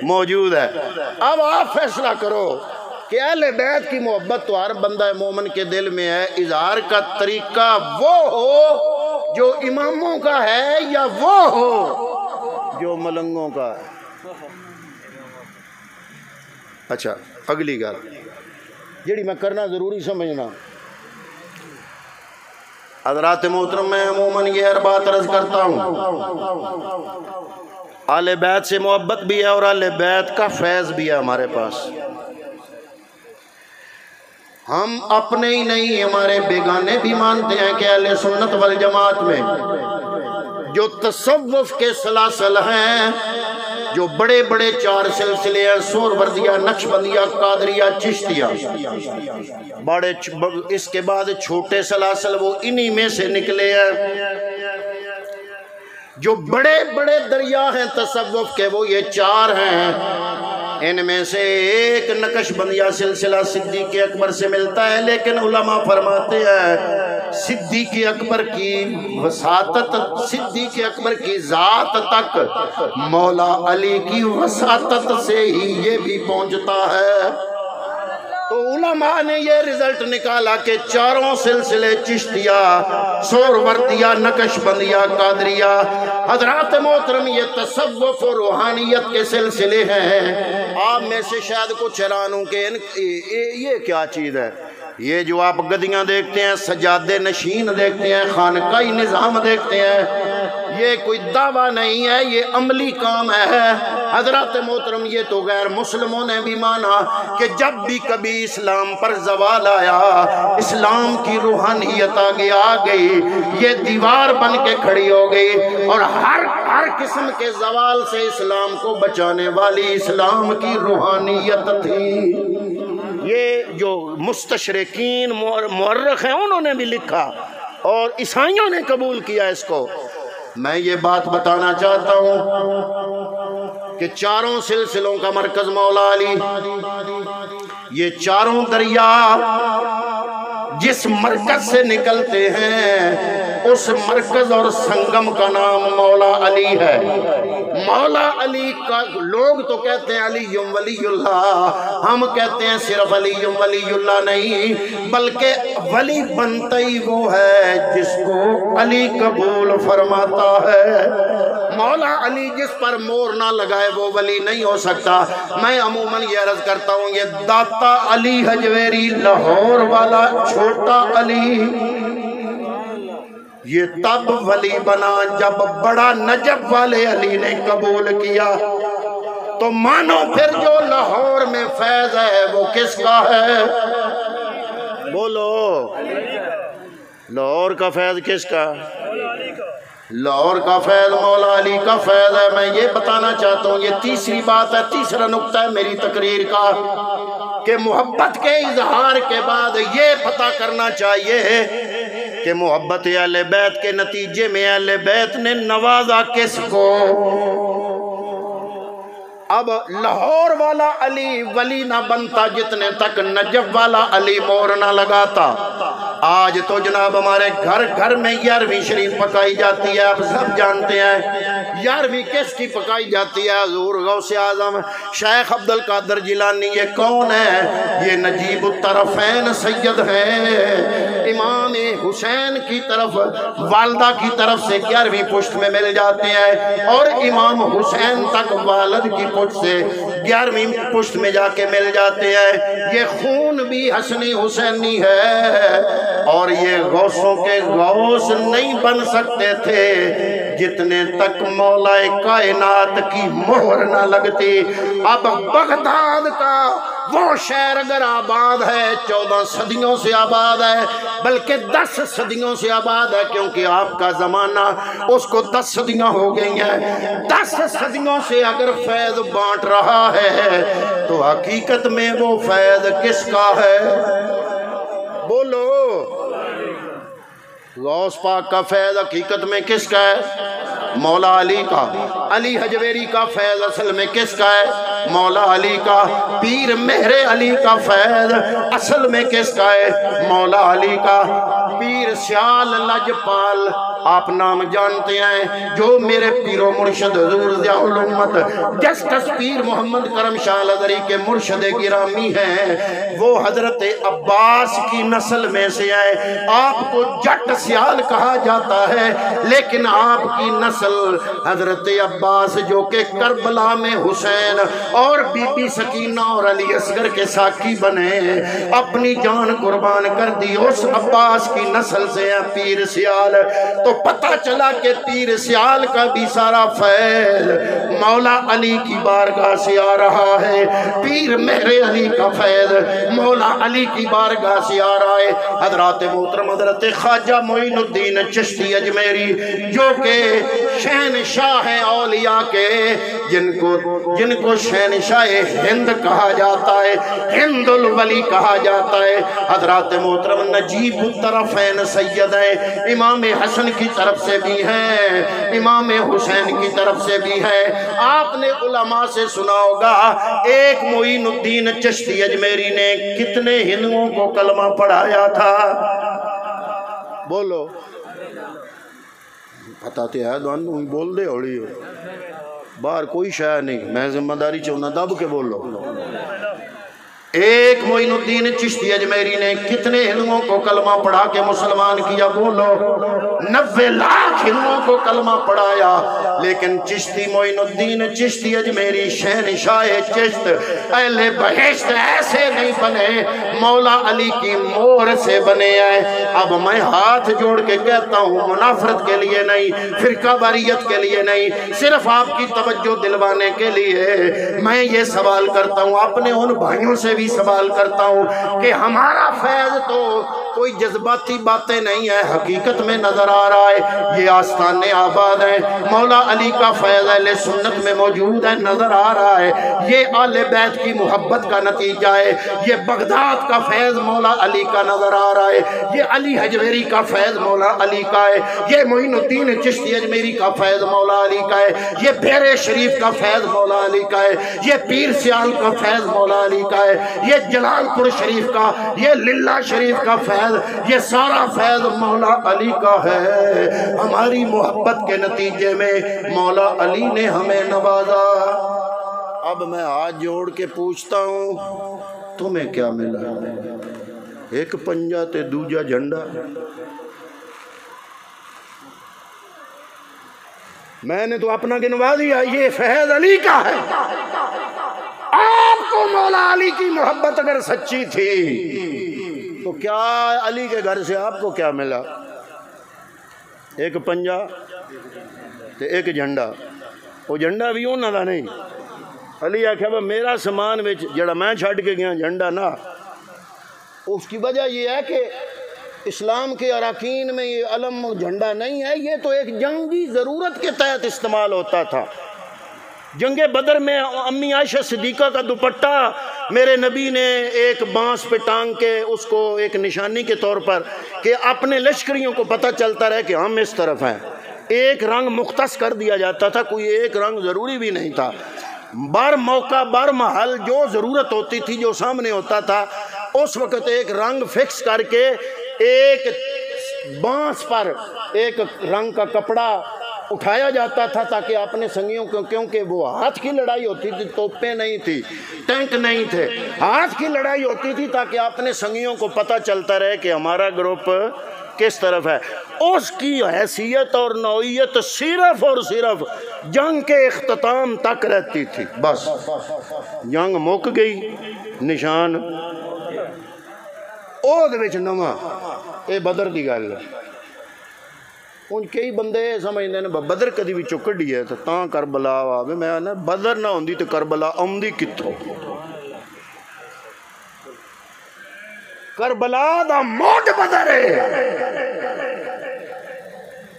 موجود ہے۔ اب آپ فیصلہ کرو کہ اہل بیت کی محبت تو ہر بندہ مومن کے دل میں ہے، اظہار کا طریقہ وہ ہو جو اماموں کا ہے یا وہ ہو جو ملنگوں کا ہے۔ اچھا اگلی گل جیڑی میں کرنا ضروری سمجھنا، حضرات محترم میں عموماً یہ ہر بات عرض کرتا ہوں، اہل بیت سے محبت بھی ہے اور اہل بیت کا فیض بھی ہے ہمارے پاس۔ ہم اپنے ہی نہیں ہمارے بیگانے بھی مانتے ہیں کہ اہل سنت والجماعت میں جو تصوف کے سلاسل ہیں، جو بڑے بڑے چار سلسلے ہیں، سہروردیہ، نقشبندیہ، قادریہ، چشتیہ، بڑے اس کے بعد چھوٹے سلاسل وہ انہی میں سے نکلے ہیں۔ جو بڑے بڑے دریا ہیں تصوف کے وہ یہ چار ہیں، ان میں سے ایک نقش بندیہ سلسلہ صدیق اکبر سے ملتا ہے، لیکن علماء فرماتے ہیں صدیق اکبر کی وساطت، صدیق اکبر کی ذات تک مولا علی کی وساطت سے ہی یہ بھی پہنچتا ہے۔ تو علماء نے یہ رزلٹ نکالا کہ چاروں سلسلے چشتیہ، سہروردیہ، نقشبندیہ، قادریہ، حضرات محترم یہ تصوف و روحانیت کے سلسلے ہیں۔ آپ میں سے شاید کچھ حیران ہوں کہ یہ کیا چیز ہے؟ یہ جو آپ گدیاں دیکھتے ہیں، سجادے نشین دیکھتے ہیں، خانقاہی نظام دیکھتے ہیں، یہ کوئی دعویٰ نہیں ہے، یہ عملی کام ہے۔ حضرات محترم یہ تو غیر مسلموں نے بھی مانا کہ جب بھی کبھی اسلام پر زوال آیا، اسلام کی روحانیت آگے آ گئی، یہ دیوار بن کے کھڑی ہو گئی اور ہر قسم کے زوال سے اسلام کو بچانے والی اسلام کی روحانیت تھی۔ یہ جو مستشرقین مورخ ہیں انہوں نے بھی لکھا اور عیسائیوں نے قبول کیا اس کو۔ میں یہ بات بتانا چاہتا ہوں کہ چاروں سلسلوں کا مرکز مولا علی، یہ چاروں دریا جس مرکز سے نکلتے ہیں اس مرکز اور سنگم کا نام مولا علی ہے۔ مولا علی کا لوگ تو کہتے ہیں علی ولی اللہ، ہم کہتے ہیں صرف علی ولی اللہ نہیں، بلکہ ولی بنتا ہی وہ ہے جس کو علی قبول فرماتا ہے۔ مولا علی جس پر مور نہ لگائے وہ ولی نہیں ہو سکتا۔ میں عموماً یہ عرض کرتا ہوں، یہ داتا علی حجویری لاہور والا چھوٹا علی یہ تب ولی بنا جب بڑا نجف والے علی نے قبول کیا۔ تو مانو پھر جو لاہور میں فیض ہے وہ کس کا ہے؟ بولو، لاہور کا فیض کس کا؟ لاہور کا فیض مولا علی کا فیض ہے۔ میں یہ بتانا چاہتا ہوں، یہ تیسری بات ہے، تیسرا نقطہ ہے میری تقریر کا، کہ محبت کے اظہار کے بعد یہ پتہ کرنا چاہیے کہ محبت اہل بیت کے نتیجے میں اہل بیت نے نوازا کس کو۔ اب لاہور والا علی ولی نہ بنتا جتنے تک نجف والا علی مور نہ لگاتا۔ آج تو جناب ہمارے گھر گھر میں 11ویں شریف پکائی جاتی ہے، آپ سب جانتے ہیں 11ویں کس کی پکائی جاتی ہے؟ حضور غوث اعظم شیخ عبد القادر جیلانی۔ یہ کون ہے؟ یہ نجیب الطرفین سید ہیں، امام حسین کی طرف والدہ کی طرف سے 11ویں پشت میں مل جاتے ہیں، اور امام حسین تک والد کی پشت سے 11ویں پشت میں جا کے مل جاتے ہیں۔ یہ خون بھی حسنی حسینی ہے، اور یہ غوثوں کے غوث نہیں بن سکتے تھے جتنے تک مولا کائنات کی مہر نہ لگتی۔ اب بغداد کا وہ شہر اگر آباد ہے 14 صدیوں سے آباد ہے، بلکہ 10 صدیوں سے آباد ہے، کیونکہ آپ کا زمانہ اس کو 10 صدیاں ہو گئی ہیں۔ 10 صدیوں سے اگر فیض بانٹ رہا ہے تو حقیقت میں وہ فیض کس کا ہے؟ بولو، غوث پاک کا فیض حقیقت میں کس کا ہے؟ مولا علی کا۔ علی حجویری کا فیض اصل میں کس کا ہے؟ مولا علی کا۔ پیر مہر علی کا فیض اصل میں کس کا ہے؟ مولا علی کا۔ پیر سیال لجپال آپ نام جانتے ہیں، جو میرے پیر و مرشد حضور ضیاء الامت جسٹس پیر محمد کرم شاہ الازہری کے مرشد گرامی ہیں، وہ حضرت عباس کی نسل میں سے آئے۔ آپ کو جٹ سیال کہا جاتا ہے، لیکن آپ کی نسل حضرت عباس جو کہ کربلا میں حسین اور بی بی سکینہ اور علی اصغر کے ساقی بنے، اپنی جان قربان کر دی، اس عباس کی نسل سے ہے پیر سیال۔ تو پتہ چلا کہ پیر سیال کا بھی سارا فیض مولا علی کی بارگاہ سے آ رہا ہے، پیر مہر علی کا فیض مولا علی کی بارگاہ سے آ رہا ہے۔ حضرات محترم حضرت خواجہ معین الدین چشتی اجمیری جو کہ شہنشاہ ہیں اولیاء کے، جن کو شہنشاہ ہند کہا جاتا ہے، ہند الولی کہا جاتا ہے۔ حضرات محترم نجیب الطرفین سید ہیں، امام حسن کی طرف سے بھی ہیں، امام حسین کی طرف سے بھی ہیں۔ آپ نے علماء سے سنا ہوگا ایک معین الدین چشتی اجمیری نے کتنے ہندوؤں کو کلمہ پڑھایا تھا؟ بولو، پتہ تے ہے دوانوں بول دے ہوڑی باہر کوئی شاید نہیں، میں ذمہ داری چاہنا دب کے بول لو۔ ایک معین الدین چشتی اجمیری نے کتنے ہندوؤں کو کلمہ پڑھا کے مسلمان کیا؟ بولو، 90 لاکھ ہندوؤں کو کلمہ پڑھایا۔ لیکن چشتی معین الدین چشتی اجمیری شہنشاہ چشت اہل بہشت ایسے نہیں بنے، مولا علی کی مہر سے بنے ہیں۔ اب میں ہاتھ جوڑ کے کہتا ہوں، منافرت کے لیے نہیں، فرقہ واریت کے لیے نہیں، صرف آپ کی توجہ دلوانے کے لیے میں یہ سوال کرتا ہوں، اپنے ان بھائیوں سے بھی سوال کرتا ہوں کہ ہمارا فیض تو کوئی جذباتی باتیں نہیں ہے، حقیقت میں نظر آ رہا ہے، یہ آستان آباد ہے، مولا علی کا فیض اہل سنت میں موجود ہے، نظر آ رہا ہے، یہ آل بیت کی محبت کا نتیجہ ہے، یہ بغداد کا فیض مولا علی کا نظر آ رہا ہے، یہ علی حجویری کا فیض مولا علی کا ہے، یہ معین الدین چشتی اجمیری کا فیض مولا علی کا ہے، یہ بیر شریف کا فیض مولا علی کا ہے، یہ پیر سیال کا فیض مولا علی کا ہے، یہ جلال پور شریف کا، یہ للہ شریف کا فیض فیض، یہ سارا فیض مولا علی کا ہے۔ ہماری محبت کے نتیجے میں مولا علی نے ہمیں نوازا۔ اب میں ہاتھ جوڑ کے پوچھتا ہوں تمہیں کیا ملا؟ ایک پنجا تے دوجا جھنڈا۔ میں نے تو اپنا گنوا دیا، یہ فیض علی کا ہے۔ آپ کو مولا علی کی محبت اگر سچی تھی تو کیا علی کے گھر سے آپ کو کیا ملا؟ ایک پنجا تے ایک جھنڈا۔ وہ جھنڈا بھی انہاں دا نہیں۔ علی آکھیا میرا سامان وچ جڑا میں چھڈ کے گیا جھنڈا نہ، اس کی وجہ یہ ہے کہ اسلام کے اراکین میں یہ علم جھنڈا نہیں ہے، یہ تو ایک جنگی ضرورت کے تحت استعمال ہوتا تھا۔ جنگ بدر میں امی عائشہ صدیقہ کا دوپٹہ میرے نبی نے ایک بانس پہ ٹانگ کے اس کو ایک نشانی کے طور پر کہ اپنے لشکریوں کو پتہ چلتا رہے کہ ہم اس طرف ہیں، ایک رنگ مختص کر دیا جاتا تھا، کوئی ایک رنگ ضروری بھی نہیں تھا۔ بار موقع بار محل جو ضرورت ہوتی تھی، جو سامنے ہوتا تھا، اس وقت ایک رنگ فکس کر کے ایک بانس پر ایک رنگ کا کپڑا اٹھایا جاتا تھا تاکہ اپنے سنگیوں کو، کیونکہ وہ ہاتھ کی لڑائی ہوتی تھی، توپیں نہیں تھی، ٹینک نہیں تھے، ہاتھ کی لڑائی ہوتی تھی تاکہ اپنے سنگیوں کو پتہ چلتا رہے کہ ہمارا گروپ کس طرف ہے۔ اس کی حیثیت اور نوعیت صرف اور صرف جنگ کے اختتام تک رہتی تھی۔ بس جنگ مک گئی، نشان او دے وچ نواں، اے بدر دی گل ہے۔ ان کئی بندے سمجھتے ہیں بدر کدی بھی کڈی ہے تو تاں کربلا آوے، میں نا بدر نہ ہوندی تو کربلا آمدی کتھوں؟ کربلا دا موت بدر ہے۔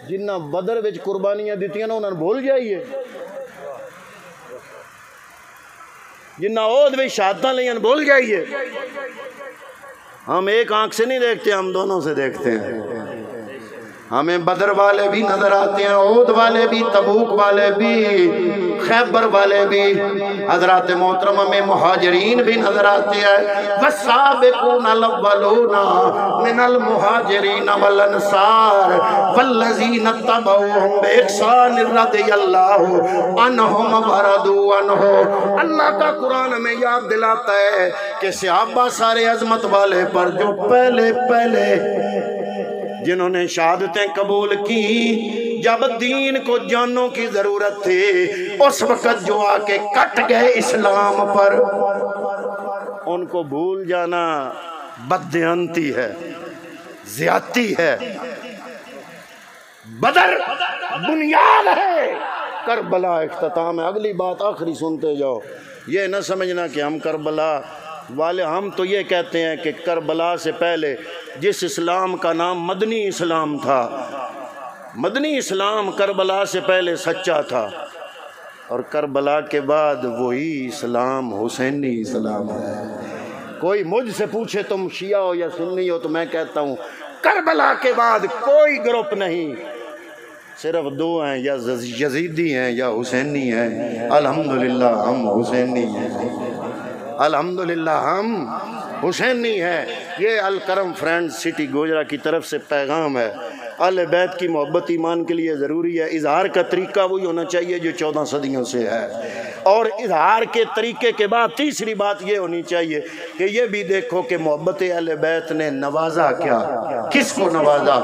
جنہ بدر وچ قربانیاں دیتیاں نا انہاں بھول جائیے، جنہ عہد وچ شہادتاں لیاں بھول جائیے۔ ہم ایک آنکھ سے نہیں دیکھتے، ہم دونوں سے دیکھتے ہیں۔ ہمیں بدر والے بھی نظر آتے ہیں، عہد والے بھی، تبوک والے بھی، خیبر والے بھی، حضرات محترمہ میں مہاجرین بھی نظر آتے ہیں۔ والسابقون الاولون من المہاجرین والانصار والذین اتبعوہم باحسان رضی اللہ عنہم ورضوا عنہ۔ اللہ کا قرآن ہمیں یاد دلاتا ہے کہ صحابہ سارے عظمت والے پر جو پہلے جنہوں نے شہادتیں قبول کی، جب دین کو جانوں کی ضرورت تھی، اس وقت جو آ کے کٹ گئے اسلام پر، ان کو بھول جانا بددیانتی ہے، زیادتی ہے۔ بدر بنیاد ہے، کربلا اختتام ہے۔ اگلی بات آخری سنتے جاؤ، یہ نہ سمجھنا کہ ہم کربلا والے، ہم تو یہ کہتے ہیں کہ کربلا سے پہلے جس اسلام کا نام مدنی اسلام تھا، مدنی اسلام کربلا سے پہلے سچا تھا، اور کربلا کے بعد وہی اسلام حسینی اسلام ہے۔ کوئی مجھ سے پوچھے تم شیعہ ہو یا سنی ہو تو میں کہتا ہوں کربلا کے بعد کوئی گروپ نہیں، صرف دو ہیں، یا یزیدی ہیں یا حسینی ہیں۔ الحمدللہ ہم حسینی ہیں، الحمدللہ ہم حسینی ہے۔ یہ الکرم فرینڈ سٹی گوجرا کی طرف سے پیغام ہے۔ اہل بیت کی محبت ایمان کے لیے ضروری ہے۔ اظہار کا طریقہ وہی ہونا چاہیے جو 14 صدیوں سے ہے، اور اظہار کے طریقے کے بعد تیسری بات یہ ہونی چاہیے کہ یہ بھی دیکھو کہ محبت اہل بیت نے نوازا کیا، کس کو نوازا۔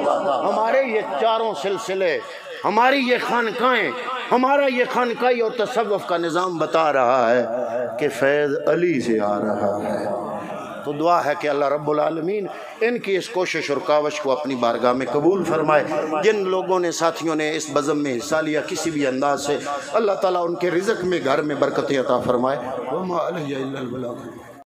ہمارے یہ چاروں سلسلے، ہماری یہ خانقاہیں، ہمارا یہ خانقاہی اور تصوف کا نظام بتا رہا ہے کہ فیض علی سے آ رہا ہے۔ تو دعا ہے کہ اللہ رب العالمین ان کی اس کوشش اور کاوش کو اپنی بارگاہ میں قبول فرمائے۔ جن لوگوں نے، ساتھیوں نے اس بزم میں حصہ لیا کسی بھی انداز سے، اللہ تعالیٰ ان کے رزق میں، گھر میں برکتیں عطا فرمائے۔ وما علیہ الا البلاغ۔